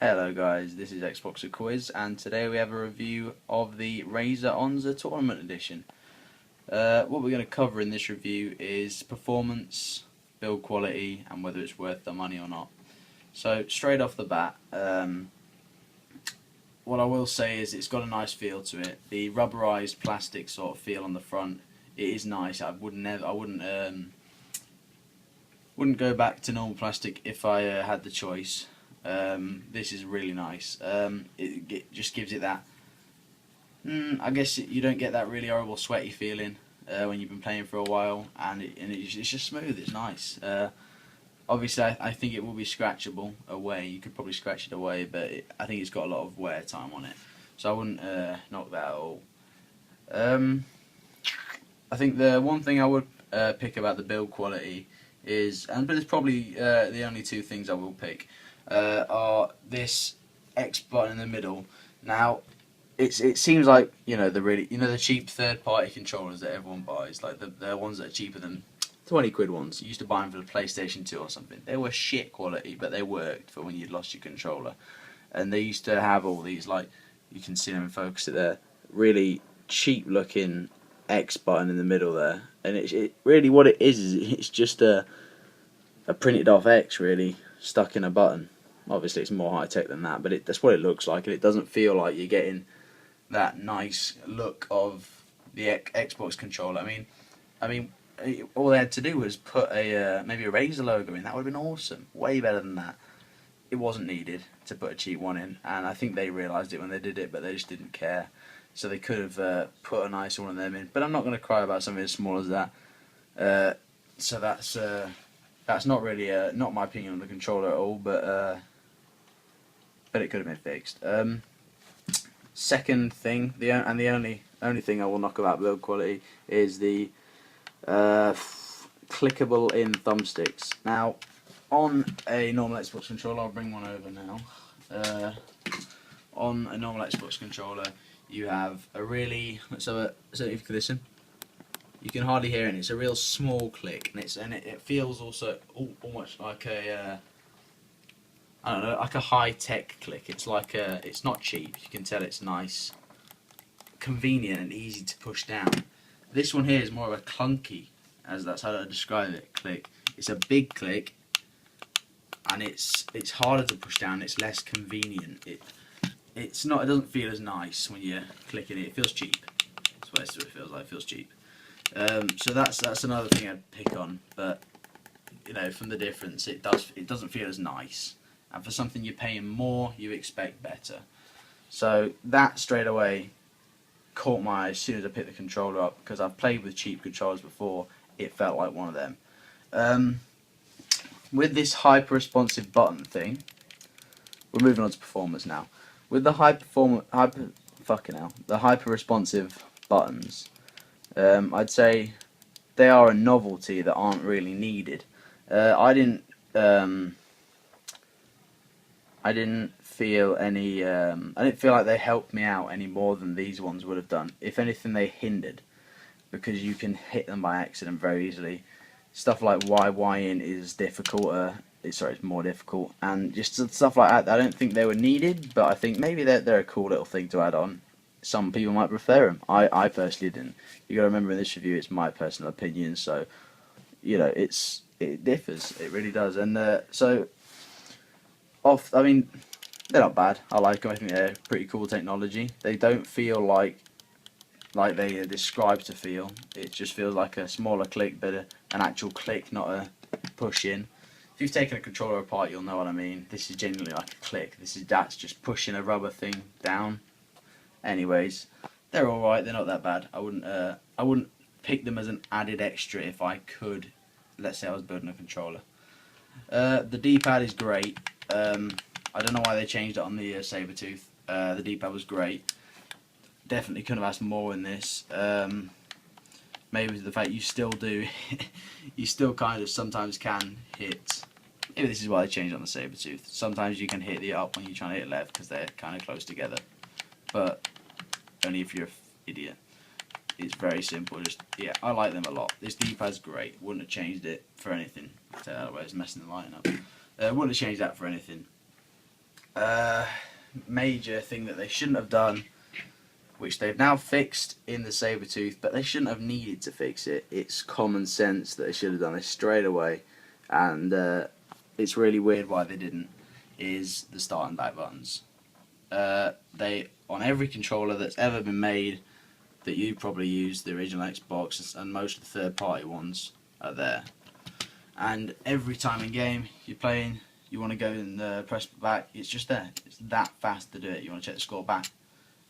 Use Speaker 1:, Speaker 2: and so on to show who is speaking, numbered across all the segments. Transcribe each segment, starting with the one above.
Speaker 1: Hello guys, this is XBOXeQiiz and today we have a review of the Razer Onza Tournament Edition. What we're going to cover in this review is performance, build quality and whether it's worth the money or not. So straight off the bat, what I will say is it's got a nice feel to it. The rubberized plastic sort of feel on the front, it is nice. I wouldn't go back to normal plastic if I had the choice. This is really nice. It just gives it that. I guess you don't get that really horrible sweaty feeling when you've been playing for a while, and it's just smooth. It's nice. Obviously, I think it will be scratchable away. You could probably scratch it away, but I think it's got a lot of wear time on it, so I wouldn't knock that at all. I think the one thing I would pick about the build quality is, but it's probably the only two things I will pick. Are this X button in the middle. Now, it seems like the cheap third-party controllers that everyone buys, like the ones that are cheaper than 20 quid ones. You used to buy them for the PlayStation 2 or something. They were shit quality, but they worked for when you'd lost your controller. And they used to have all these, like, you can see them in focus there, really cheap-looking X button in the middle there. And it really what it is it's just a printed off X really stuck in a button. Obviously it's more high tech than that, but that's what it looks like, and it doesn't feel like you're getting that nice look of the Xbox controller. I mean, all they had to do was put maybe a Razer logo in. That would have been awesome. Way better than that. It wasn't needed to put a cheap one in, and I think they realised it when they did it, but they just didn't care. So they could have put a nicer one of them in. But I'm not going to cry about something as small as that. So that's not really not my opinion on the controller at all, but it could have been fixed. Second thing, the only thing I will knock about build quality is the clickable in thumbsticks. Now, on a normal Xbox controller, I'll bring one over now. On a normal Xbox controller, you have a really so if you can listen. You can hardly hear it. It's a real small click, and it feels also almost like a I don't know, like a high tech click. It's like it's not cheap. You can tell it's nice, convenient, and easy to push down. This one here is more of a clunky, as that's how I describe it. Click. It's a big click, and it's harder to push down. It's less convenient. It doesn't feel as nice when you're clicking it. It feels cheap. That's what it feels like. It feels cheap. So that's another thing I'd pick on, but from the difference, it doesn't feel as nice, and for something you're paying more, you expect better. So that straight away caught my eye as soon as I picked the controller up, because I've played with cheap controllers before. It felt like one of them. With this hyper responsive button thing, we're moving on to performance now. With the hyper responsive buttons. I'd say they are a novelty that aren't really needed. I didn't feel like they helped me out any more than these ones would have done. If anything, they hindered, because you can hit them by accident very easily. Stuff like Y-in is difficult. It's more difficult, and just stuff like that. I don't think they were needed, but I think maybe they're a cool little thing to add on. Some people might prefer them. I personally didn't. You got to remember, in this review, it's my personal opinion, so it differs. It really does. And they're not bad. I like them. I think they're pretty cool technology. They don't feel like they are described to feel. It just feels like a smaller click, but an actual click, not a push in. If you've taken a controller apart, you'll know what I mean. This is genuinely like a click. That's just pushing a rubber thing down. Anyways, they're alright, they're not that bad. I wouldn't pick them as an added extra if I could. Let's say I was building a controller. The D-pad is great. I don't know why they changed it on the Sabertooth. The D-pad was great. Definitely couldn't have asked more in this. Maybe the fact you still do, you still kind of sometimes can hit. Maybe this is why they changed it on the Sabertooth. Sometimes you can hit the up when you're trying to hit left, because they're kind of close together. But only if you're an idiot. It's very simple. I like them a lot. This D-pad's great. Wouldn't have changed it for anything. I'll tell you that way, it's messing the lighting up. Wouldn't have changed that for anything. Major thing that they shouldn't have done, which they've now fixed in the Sabertooth, but they shouldn't have needed to fix it. It's common sense that they should have done this straight away, and it's really weird why they didn't, is the start and back buttons. They, on every controller that's ever been made, that you probably used, the original Xbox and most of the third-party ones are there. And every time in game you're playing, you want to go and press back, it's just there. It's that fast to do it. You want to check the score back.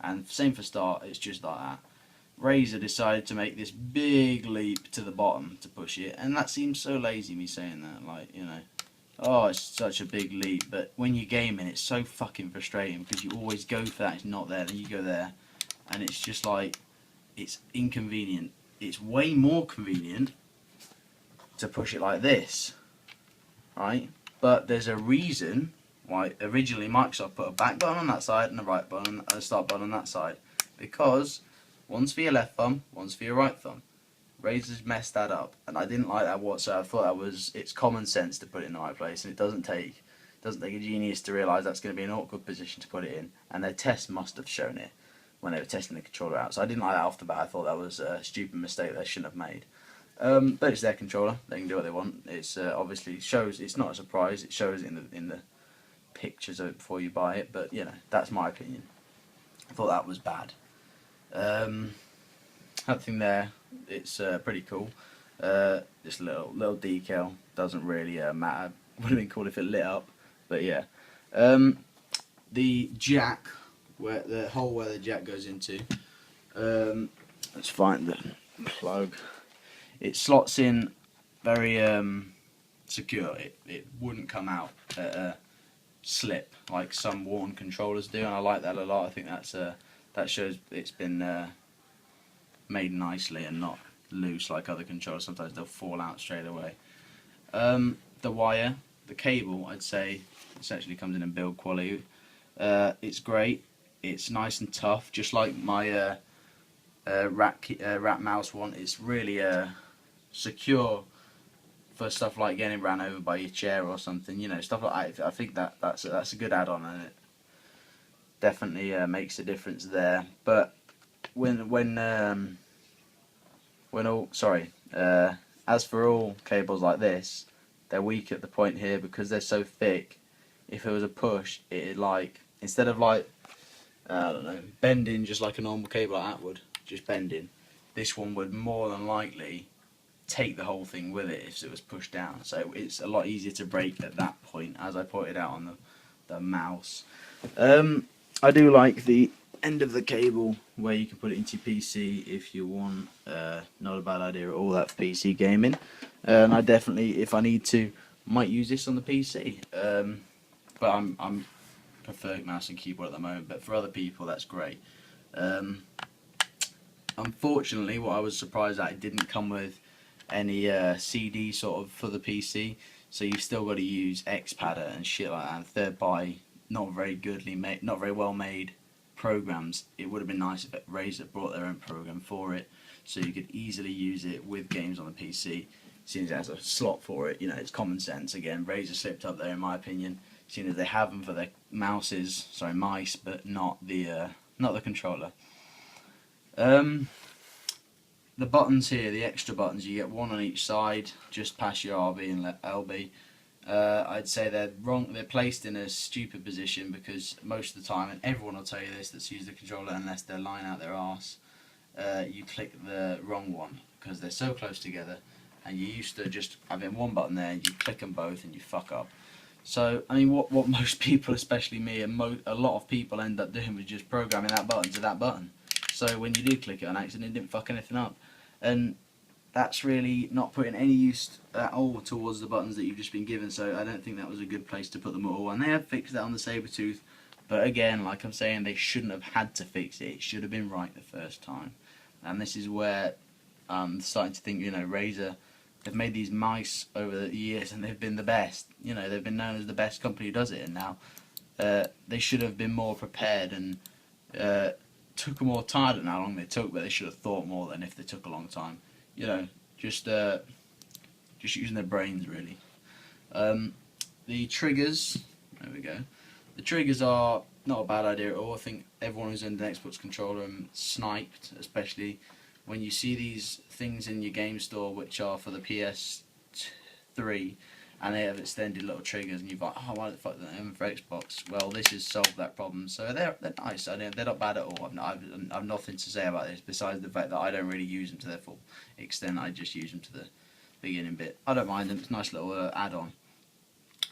Speaker 1: And same for start, it's just like that. Razer decided to make this big leap to the bottom to push it, and that seems so lazy, me saying that, like, you know, oh, it's such a big leap, but when you're gaming, it's so fucking frustrating, because you always go for that, it's not there, then you go there, and it's just like, it's inconvenient. It's way more convenient to push it like this, right? But there's a reason why originally Microsoft put a back button on that side and a right button and a start button on that side, because one's for your left thumb, one's for your right thumb. Razer's messed that up, and I didn't like that whatsoever. I thought it's common sense to put it in the right place, and it doesn't take a genius to realise that's going to be an awkward position to put it in, and their test must have shown it when they were testing the controller out. So I didn't like that off the bat. I thought that was a stupid mistake they shouldn't have made. But it's their controller; they can do what they want. It's obviously shows. It's not a surprise. It shows in the pictures of it before you buy it. But you know, that's my opinion. I thought that was bad. That thing there, it's pretty cool. This little decal doesn't really matter. Would have been cool if it lit up, but yeah. The jack, where the hole where the jack goes into. Let's find the plug. It slots in very secure. It wouldn't come out at a slip like some worn controllers do, and I like that a lot. I think that shows it's been made nicely and not loose like other controllers. Sometimes they'll fall out straight away. The wire, the cable, I'd say essentially comes in build quality. It's great. It's nice and tough, just like my rat mouse one. It's really secure for stuff like getting ran over by your chair or something. You know, stuff like that. I think that's a good add-on, and it definitely makes a difference there. But as for all cables like this, they're weak at the point here because they're so thick. If it was a push, it'd like, instead of like, I don't know, bending just like a normal cable like that would, just bending, this one would more than likely take the whole thing with it if it was pushed down. So it's a lot easier to break at that point, as I pointed out on the mouse. I do like the end of the cable where you can put it into your PC if you want. Not a bad idea at all, that for PC gaming. I definitely, if I need to, might use this on the PC. But I'm prefer mouse and keyboard at the moment. But for other people, that's great. Unfortunately, what I was surprised at, it didn't come with any CD sort of for the PC. So you've still got to use Xpadder and shit like that. And third-party, not very well made programs. It would have been nice if Razer brought their own program for it, so you could easily use it with games on the PC. Seeing as it has a slot for it, you know, it's common sense. Again, Razer slipped up there in my opinion, seeing as they have them for their mice, but not the controller. The buttons here, the extra buttons, you get one on each side, just past your RB and LB. I'd say they're wrong. They're placed in a stupid position because most of the time, and everyone will tell you this that's used the controller, unless they're lying out their arse, you click the wrong one because they're so close together, and you're used to just having one button there, and you click them both, and you fuck up. So, I mean, what most people, especially me, and a lot of people end up doing was just programming that button to that button. So when you do click it on accident, it didn't fuck anything up, and that's really not putting any use at all towards the buttons that you've just been given. So I don't think that was a good place to put them at all, and they have fixed that on the Sabertooth. But again, like I'm saying, they shouldn't have had to fix it. It should have been right the first time. And this is where I'm starting to think, you know, Razer, they've made these mice over the years and they've been the best. You know, they've been known as the best company who does it, and now they should have been more prepared and took more time than how long they took, but they should have thought more than if they took a long time. You know, just using their brains really. The triggers, there we go. The triggers are not a bad idea at all. I think everyone who's owned an Xbox controller and sniped, especially when you see these things in your game store which are for the PS3 and they have extended little triggers and you're like, oh, why the fuck don't they have them for Xbox? Well, this has solved that problem. So they're nice. They're not bad at all. I've nothing to say about this besides the fact that I don't really use them to their full extent. I just use them to the beginning bit. I don't mind them. It's a nice little add-on.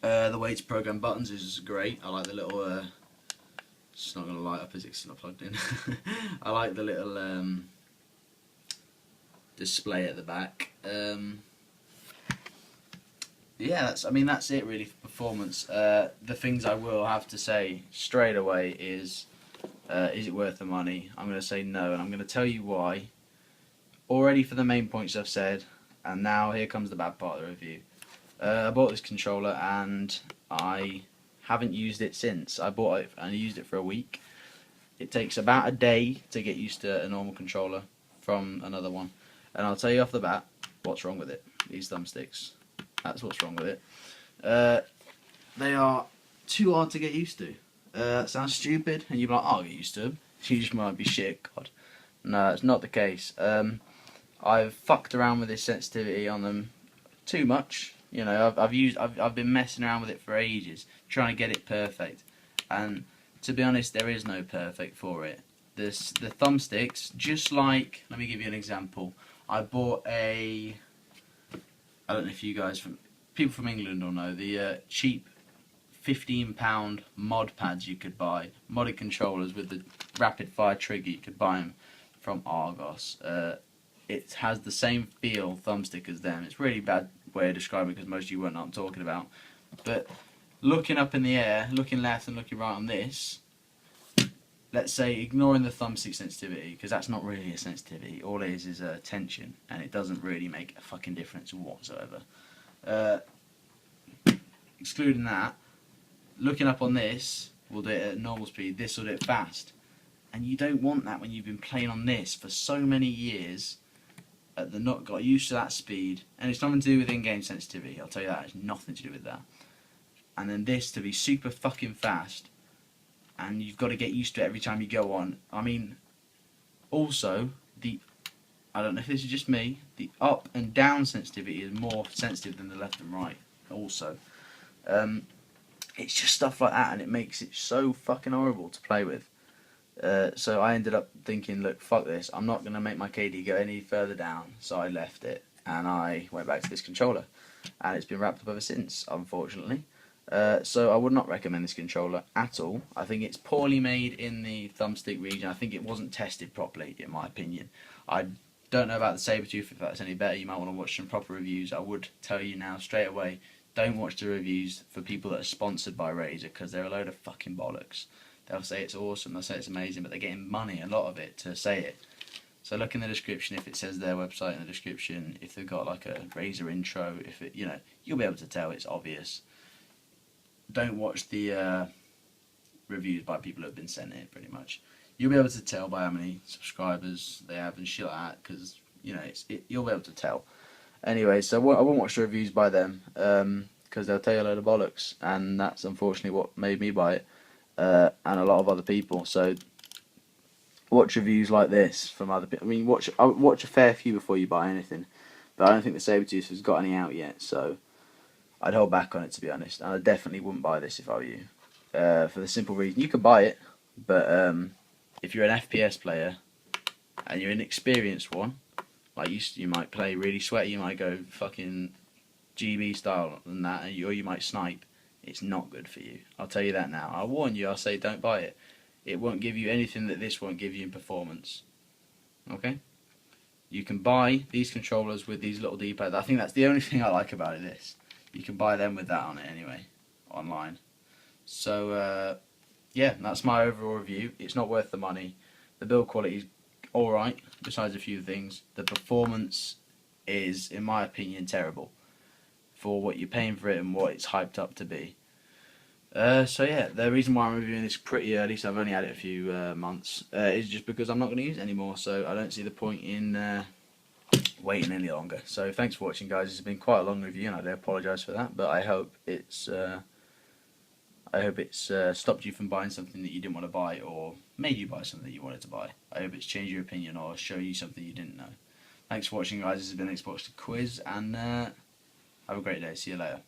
Speaker 1: The way to program buttons is great. I like the little. It's not going to light up as it's not plugged in. I like the little display at the back. Yeah, that's it really for performance. The things I will have to say straight away is it worth the money? I'm going to say no, and I'm going to tell you why. Already for the main points I've said, and now here comes the bad part of the review. I bought this controller and I haven't used it since. I bought it and I used it for a week. It takes about a day to get used to a normal controller from another one. And I'll tell you off the bat what's wrong with it. These thumbsticks. That's what's wrong with it. They are too hard to get used to. That sounds stupid, and you're like, oh, I'll get used to them. You just might be shit, God. No, it's not the case. I've fucked around with this sensitivity on them too much. You know, I've been messing around with it for ages, trying to get it perfect. And to be honest, there is no perfect for it. The thumbsticks, just like, let me give you an example. I bought I don't know if you guys, people from England will know, the cheap £15 mod pads you could buy, modded controllers with the rapid fire trigger, you could buy them from Argos. It has the same feel thumbstick as them. It's a really bad way of describing it because most of you won't know what I'm talking about. But looking up in the air, looking left and looking right on this, let's say ignoring the thumbstick sensitivity, because that's not really a sensitivity, all it is tension, and it doesn't really make a fucking difference whatsoever. Excluding that, looking up on this will do it at normal speed, this will do it fast. And you don't want that when you've been playing on this for so many years, not got used to that speed, and it's nothing to do with in-game sensitivity, I'll tell you that, it's nothing to do with that. And then this to be super fucking fast, and you've got to get used to it every time you go on. I mean, also, I don't know if this is just me, the up and down sensitivity is more sensitive than the left and right, also. It's just stuff like that, and it makes it so fucking horrible to play with. So I ended up thinking, look, fuck this, I'm not going to make my KD go any further down, so I left it, and I went back to this controller, and it's been wrapped up ever since, unfortunately. So I would not recommend this controller at all. I think it's poorly made in the thumbstick region. I think it wasn't tested properly, in my opinion. I don't know about the Sabertooth, if that's any better. You might want to watch some proper reviews. I would tell you now straight away, don't watch the reviews for people that are sponsored by Razer, because they're a load of fucking bollocks. They'll say it's awesome, they'll say it's amazing, but they're getting money, a lot of it, to say it. So look in the description if it says their website in the description, if they've got like a Razer intro, if it, you'll be able to tell it's obvious. Don't watch the reviews by people who have been sent it, pretty much. You'll be able to tell by how many subscribers they have and shit like that, because, you'll be able to tell. Anyway, so I won't watch the reviews by them, because they'll tell you a load of bollocks, and that's unfortunately what made me buy it, and a lot of other people. So watch reviews like this from other people. I mean, watch a fair few before you buy anything, but I don't think the Sabertooth has got any out yet, so I'd hold back on it, to be honest, and I definitely wouldn't buy this if I were you. For the simple reason, you could buy it, but if you're an FPS player and you're an experienced one, like you might play really sweaty, you might go fucking GB style and that, or you might snipe. It's not good for you. I'll tell you that now. I'll warn you. I'll say don't buy it. It won't give you anything that this won't give you in performance. Okay? You can buy these controllers with these little D-pads. I think that's the only thing I like about it. This. You can buy them with that on it anyway, online. So yeah, that's my overall review. It's not worth the money. The build quality is alright, besides a few things. The performance is, in my opinion, terrible for what you're paying for it and what it's hyped up to be. So yeah, the reason why I'm reviewing this pretty early, so I've only had it a few months, is just because I'm not going to use it anymore, so I don't see the point in waiting any longer. So thanks for watching, guys. It's been quite a long review, and I do apologise for that, but I hope it's I hope it's stopped you from buying something that you didn't want to buy, or made you buy something that you wanted to buy. I hope it's changed your opinion or show you something you didn't know. Thanks for watching, guys. This has been XBOXeQuiz, and have a great day. See you later.